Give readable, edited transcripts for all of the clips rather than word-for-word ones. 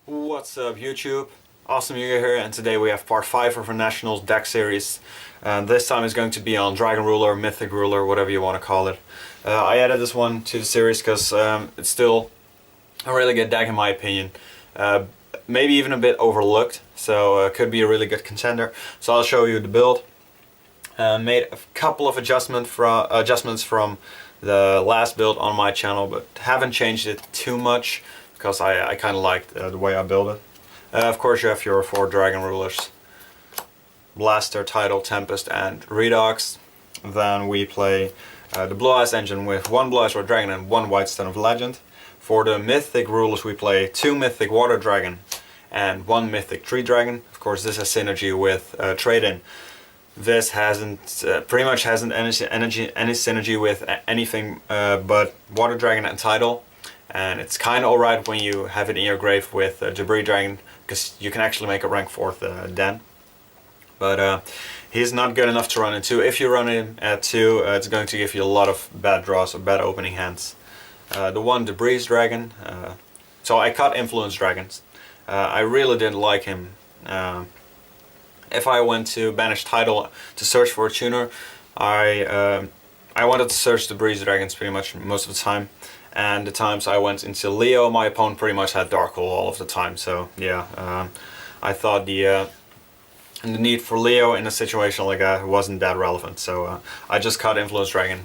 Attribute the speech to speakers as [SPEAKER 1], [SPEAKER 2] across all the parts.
[SPEAKER 1] What's up YouTube? Awesome you're here, and today we have part 5 of our Nationals deck series. This time is going to be on Dragon Ruler, Mythic Ruler, whatever you want to call it. I added this one to the series because it's still a really good deck in my opinion. Maybe even a bit overlooked, so could be a really good contender. So I'll show you the build. Made a couple of adjustments from the last build on my channel, but haven't changed it too much because I kind of liked the way I build it. Of course you have your 4 Dragon Rulers, Blaster, Tidal, Tempest and Redox. Then we play the Blue Eyes engine with 1 Blue Eyes Red Dragon and 1 White Stone of Legend. For the Mythic Rulers we play 2 Mythic Water Dragon and 1 Mythic Tree Dragon. Of course this has synergy with Trade-In. This pretty much hasn't any synergy with anything but Water Dragon and Tidal. And it's kind of alright when you have it in your grave with Debris Dragon, because you can actually make a rank 4th den. But he's not good enough to run in 2. If you run him at 2, it's going to give you a lot of bad draws or bad opening hands. The 1 Debris Dragon, so I cut Influence Dragons. I really didn't like him. If I went to Banish Tidal to search for a tuner, I wanted to search Debris Dragons pretty much most of the time. And the times I went into Leo, my opponent pretty much had Dark Hole all of the time. So yeah, I thought the need for Leo in a situation like that wasn't that relevant. So I just cut Influence Dragon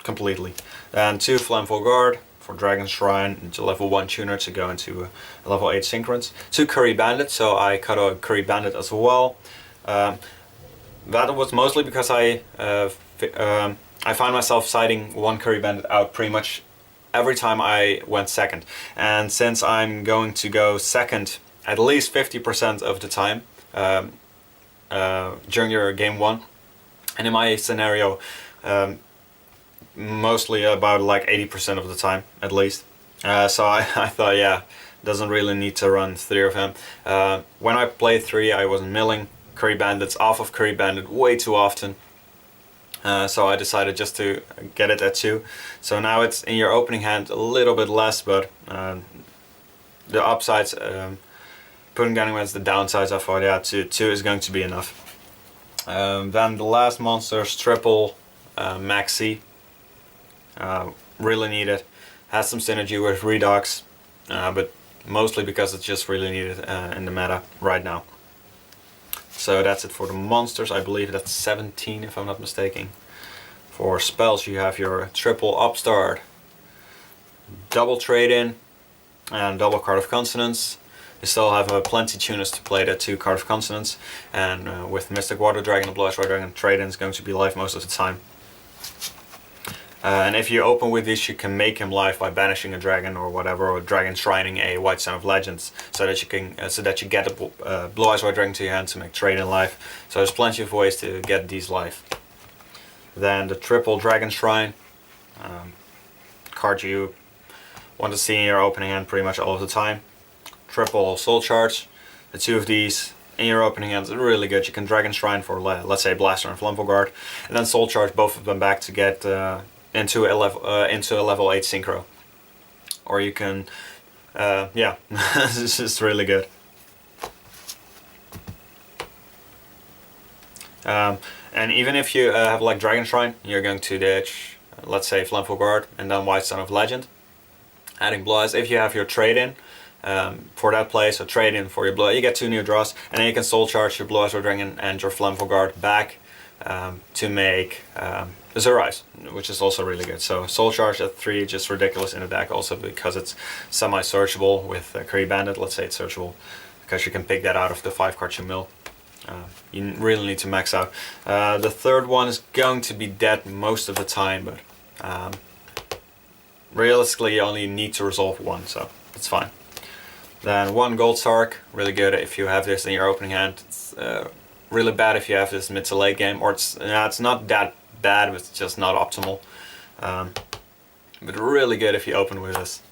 [SPEAKER 1] completely. Then 2 Flamful Guard for Dragon Shrine into level 1 tuner to go into level 8 Synchronous. 2 Curry Bandit, so I cut a Curry Bandit as well. That was mostly because I found myself siding 1 Curry Bandit out pretty much every time I went second. And since I'm going to go second at least 50% of the time during your game 1, and in my scenario mostly about like 80% of the time at least, so I thought, yeah, doesn't really need to run 3 of him. When I played 3 I was milling Curry Bandits off of Curry Bandit way too often. So I decided just to get it at 2. So now it's in your opening hand a little bit less, but the upsides, putting down against the downsides, I thought, yeah, 2 is going to be enough. Then the last monsters, triple Maxi, really needed. Has some synergy with Redox, but mostly because it's just really needed in the meta right now. So that's it for the monsters. I believe that's 17 if I'm not mistaken. For spells you have your triple Upstart, double Trade-In and double Card of Consonance. You still have plenty tuners to play that 2 Card of Consonance, and with Mystic Water Dragon and Blue Eyes White Dragon, Trade-In is going to be live most of the time. And if you open with this, you can make him live by banishing a dragon or whatever, or dragon shrining a White Stone of Legends, so that you can you get a Blue Eyes White Dragon to your hand to make Trade-In live. So there's plenty of ways to get these live. Then the triple Dragon Shrine, card you want to see in your opening hand pretty much all of the time. Triple Soul Charge, the 2 of these in your opening hands are really good. You can Dragon Shrine for, let's say, Blaster and Flamful Guard, and then Soul Charge both of them back to get into a level 8 synchro. Or you can, yeah, this is really good. And even if you have like Dragon Shrine, you're going to ditch, let's say, Flamful Guard and then White Stone of Legend. Adding Blue Eyes, if you have your Trade-In for that play, so Trade-In for your Blue, you get 2 new draws, and then you can Soul Charge your Blue Eyes Red Dragon and your Flamful Guard back to make Azure Eyes, which is also really good. So Soul Charge at 3, just ridiculous in the deck, also because it's semi-searchable with Curry Bandit. Let's say it's searchable because you can pick that out of the 5 cards you mill. You really need to max out. The 3rd one is going to be dead most of the time, but realistically you only need to resolve 1, so it's fine. Then 1 Gold Sark, really good if you have this in your opening hand. It's really bad if you have this mid to late game, or it's not that bad, but it's just not optimal. But really good if you open with this.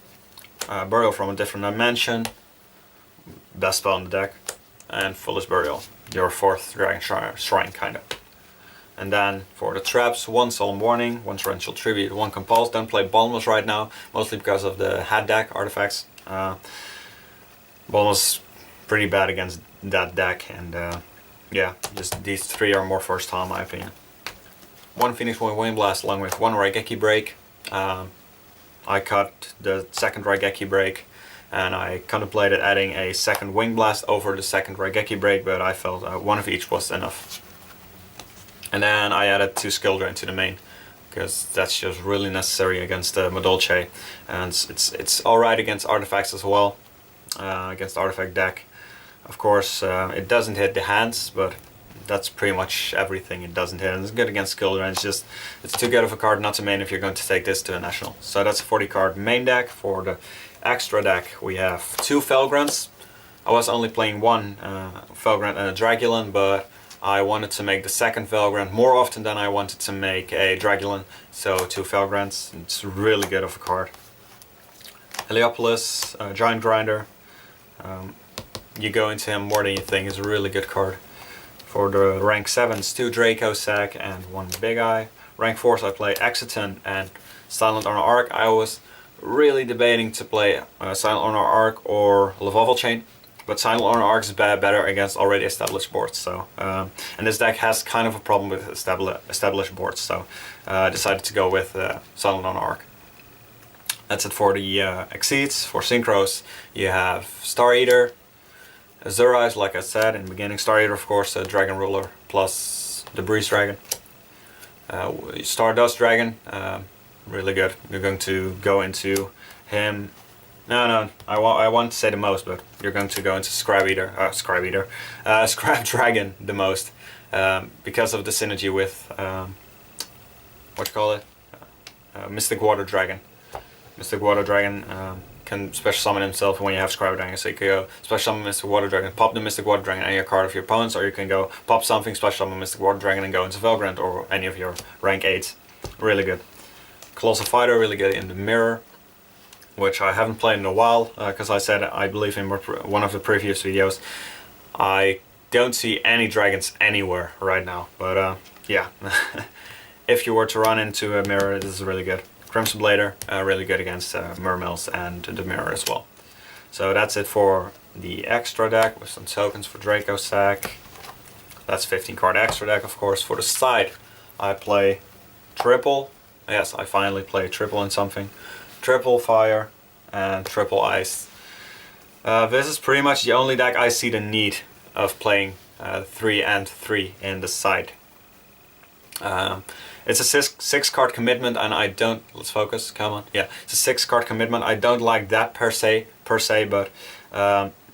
[SPEAKER 1] Burial from a Different Dimension, best spell in the deck, and Foolish Burial, your 4th Dragon Shrine kinda. And then for the traps, 1 Solemn Warning, 1 Torrential Tribute, 1 Compulse. Don't play Bottomless right now, mostly because of the hat deck artifacts. Ball was pretty bad against that deck, and yeah, just these three are more versatile in my opinion. One Phoenix Point Wind Blast along with one Raigeki Break. I cut the second Raigeki Break, and I contemplated adding a second Wing Blast over the second Raigeki Break, but I felt one of each was enough. And then I added 2 Skill Drain to the main, because that's just really necessary against Madolche, and it's alright against artifacts as well, against the artifact deck. Of course, it doesn't hit the hands, but that's pretty much everything it doesn't hit, and it's good against skill drain. It's too good of a card not to main if you're going to take this to a national. So that's a 40 card main deck. For the extra deck we have 2 Felgrunts. I was only playing one Felgrunt and a Dragulan, but I wanted to make the second Felgrunt more often than I wanted to make a Dragulan, so 2 Felgrunts. It's really good of a card. Heliopolis, Giant Grinder. You go into him more than you think. It's a really good card. For the rank 7s, 2 Draco Sack and 1 Big Eye. Rank 4s I play Exiton and Silent Honor Arc. I was really debating to play Silent Honor Arc or Levovel Chain, but Silent Honor Arc is better against already established boards. So, and this deck has kind of a problem with established boards, so I decided to go with Silent Honor Arc. That's it for the Exceeds. For Synchros, you have Star Eater, Azurize, like I said in the beginning, Star Eater, of course, Dragon Ruler plus the Breeze Dragon. Stardust Dragon, really good. You're going to go into him. No, I want to say the most, but you're going to go into Scrap Dragon the most, because of the synergy with what you call it, Mystic Water Dragon. Mystic Water Dragon can special summon himself when you have Scrap Dragon, so you can go special summon Mystic Water Dragon, pop the Mystic Water Dragon, any card of your opponents, or you can go pop something, special summon Mystic Water Dragon and go into Felgrant or any of your rank 8s. Really good. Colossal Fighter, really good in the mirror, which I haven't played in a while, because I said, I believe in one of the previous videos, I don't see any dragons anywhere right now, but yeah, if you were to run into a mirror, this is really good. Crimson Blader, really good against Mermills and the mirror as well. So that's it for the extra deck with some tokens for Draco Sack. That's 15 card extra deck, of course. For the side, I play triple. Yes, I finally play triple in something. Triple Fire and triple Ice. This is pretty much the only deck I see the need of playing 3 and 3 in the side. It's a 6 card commitment, and I don't, let's focus, come on, yeah, it's a 6 card commitment. I don't like that per se, but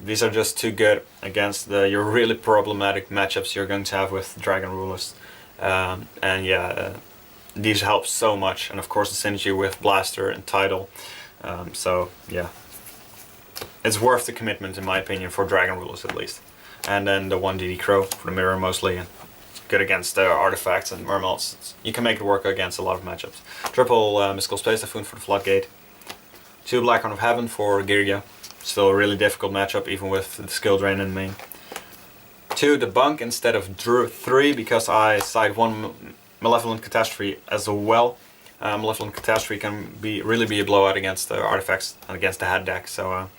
[SPEAKER 1] these are just too good against your really problematic matchups you're going to have with Dragon Rulers. And yeah, these help so much, and of course the synergy with Blaster and Tidal. So yeah, it's worth the commitment in my opinion for Dragon Rulers at least. And then the 1 DD Crow for the mirror mostly. And good against artifacts and Mermills. You can make it work against a lot of matchups. Triple Mystical Space Typhoon for the Floodgate. 2 Black Horn of Heaven for Girya. Still a really difficult matchup even with the skill drain in main. 2 Debunk instead of 3 because I side 1 Malevolent Catastrophe as well. Malevolent Catastrophe can really be a blowout against the artifacts and against the head deck. So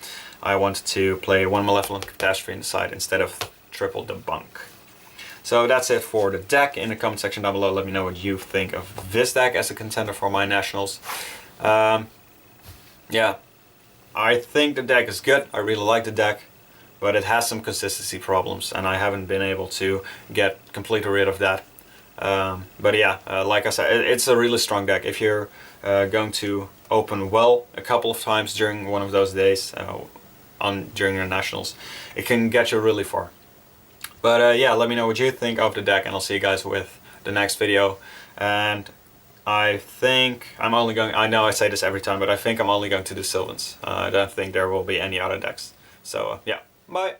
[SPEAKER 1] I wanted to play 1 Malevolent Catastrophe in the side instead of triple Debunk. So that's it for the deck. In the comment section down below, let me know what you think of this deck as a contender for my nationals. Yeah, I think the deck is good. I really like the deck, but it has some consistency problems, and I haven't been able to get completely rid of that. But yeah, like I said, it's a really strong deck. If you're going to open well a couple of times during one of those days, during your nationals, it can get you really far. But yeah, let me know what you think of the deck, and I'll see you guys with the next video. And I think I'm only going, I know I say this every time, but I think I'm only going to do Sylvans. I don't think there will be any other decks. So yeah, bye!